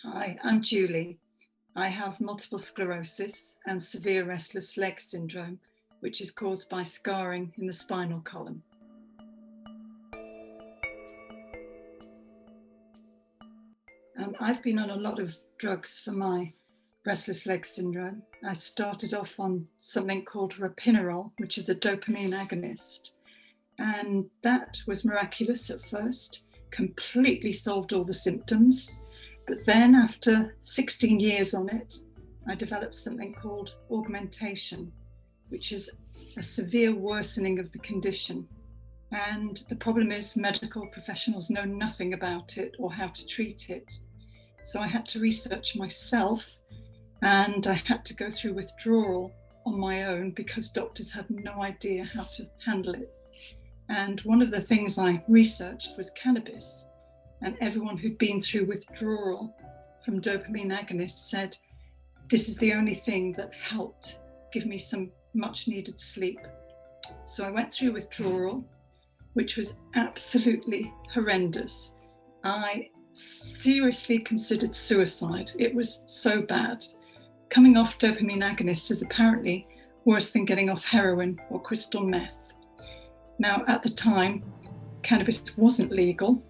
Hi, I'm Julie. I have multiple sclerosis and severe restless leg syndrome, which is caused by scarring in the spinal column. I've been on a lot of drugs for my restless leg syndrome. I started off on something called ropinirole, which is a dopamine agonist. And that was miraculous at first, completely solved all the symptoms. But then after 16 years on it, I developed something called augmentation, which is a severe worsening of the condition. And the problem is medical professionals know nothing about it or how to treat it. So I had to research myself, and I had to go through withdrawal on my own because doctors had no idea how to handle it. And one of the things I researched was cannabis. And everyone who'd been through withdrawal from dopamine agonists said, this is the only thing that helped give me some much needed sleep. So I went through withdrawal, which was absolutely horrendous. I seriously considered suicide. It was so bad. Coming off dopamine agonists is apparently worse than getting off heroin or crystal meth. Now, at the time, cannabis wasn't legal.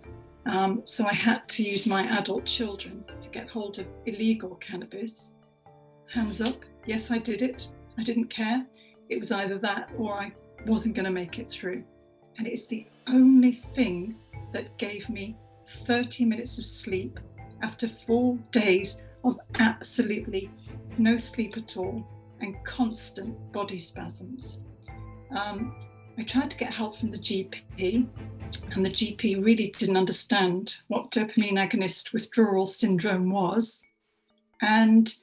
So I had to use my adult children to get hold of illegal cannabis. Hands up, yes, I did it. I didn't care. It was either that or I wasn't going to make it through. And it's the only thing that gave me 30 minutes of sleep after 4 days of absolutely no sleep at all and constant body spasms. I tried to get help from the GP, and the GP really didn't understand what dopamine agonist withdrawal syndrome was, and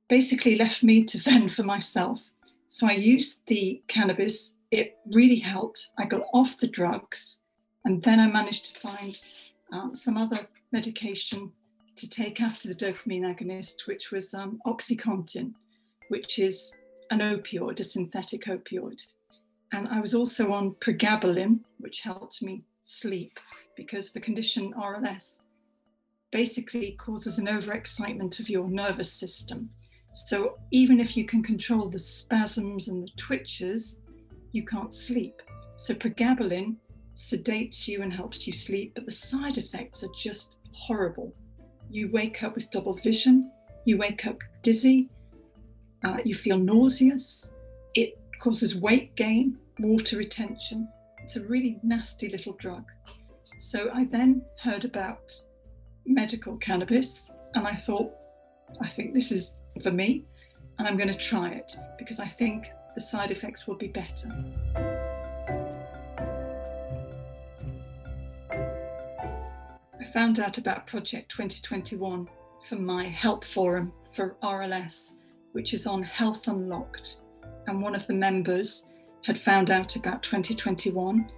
basically left me to fend for myself. So I used the cannabis. It really helped. I got off the drugs, and then I managed to find some other medication to take after the dopamine agonist, which was OxyContin, which is an opioid, a synthetic opioid. And I was also on pregabalin, which helped me sleep because the condition RLS basically causes an overexcitement of your nervous system. So even if you can control the spasms and the twitches, you can't sleep. So pregabalin sedates you and helps you sleep, but the side effects are just horrible. You wake up with double vision, you wake up dizzy, you feel nauseous, it causes weight gain, water retention. It's a really nasty little drug. So I then heard about medical cannabis and I thought, I think this is for me and I'm going to try it because I think the side effects will be better. I found out about Project 2021 from my help forum for RLS, which is on Health Unlocked. And one of the members had found out about 2021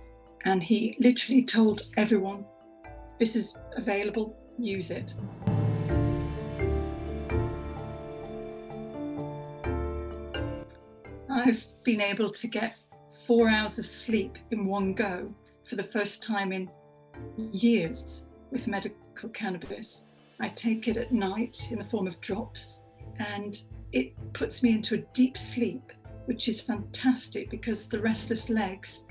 and he literally told everyone, this is available, use it. I've been able to get 4 hours of sleep in one go for the first time in years with medical cannabis. I take it at night in the form of drops and it puts me into a deep sleep, which is fantastic because the restless legs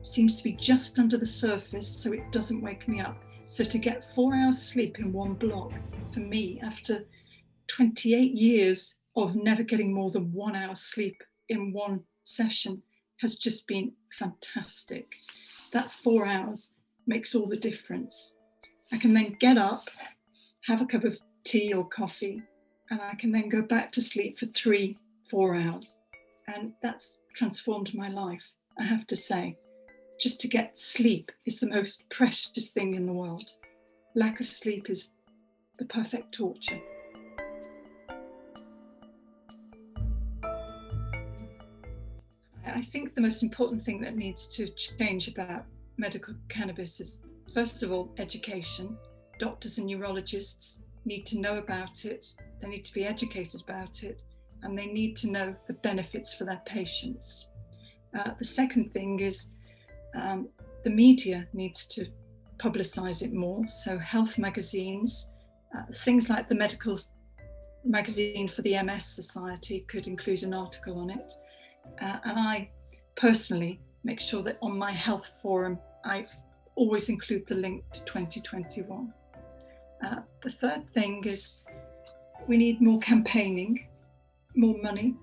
seems to be just under the surface, so it doesn't wake me up. So to get 4 hours sleep in one block, for me, after 28 years of never getting more than 1 hour sleep in one session, has just been fantastic. That 4 hours makes all the difference. I can then get up, have a cup of tea or coffee, and I can then go back to sleep for 3-4 hours. And that's transformed my life, I have to say. Just to get sleep is the most precious thing in the world. Lack of sleep is the perfect torture. I think the most important thing that needs to change about medical cannabis is, first of all, education. Doctors and neurologists need to know about it. They need to be educated about it. And they need to know the benefits for their patients. The second thing is the media needs to publicise it more. So health magazines Things like the medical magazine for the MS Society could include an article on it. And I personally make sure that on my health forum, I always include the link to 2021. The third thing is we need more campaigning, more money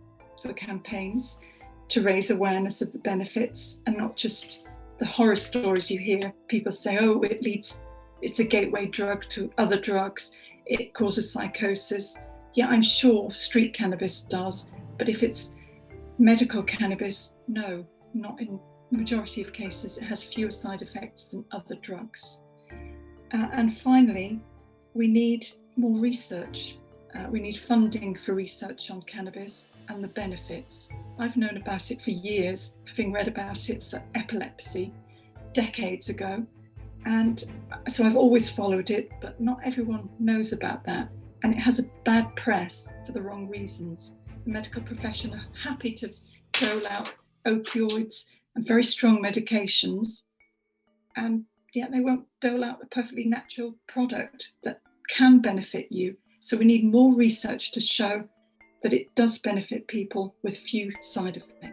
for campaigns to raise awareness of the benefits, and not just the horror stories you hear. People say, oh, it's a gateway drug to other drugs. It causes psychosis. Yeah, I'm sure street cannabis does, but if it's medical cannabis, no, not in the majority of cases. It has fewer side effects than other drugs. And finally, we need more research. We need funding for research on cannabis and the benefits. I've known about it for years, having read about it for epilepsy decades ago. And so I've always followed it, but not everyone knows about that. And it has a bad press for the wrong reasons. The medical profession are happy to dole out opioids and very strong medications, and yet they won't dole out a perfectly natural product that can benefit you. So we need more research to show that it does benefit people with few side effects.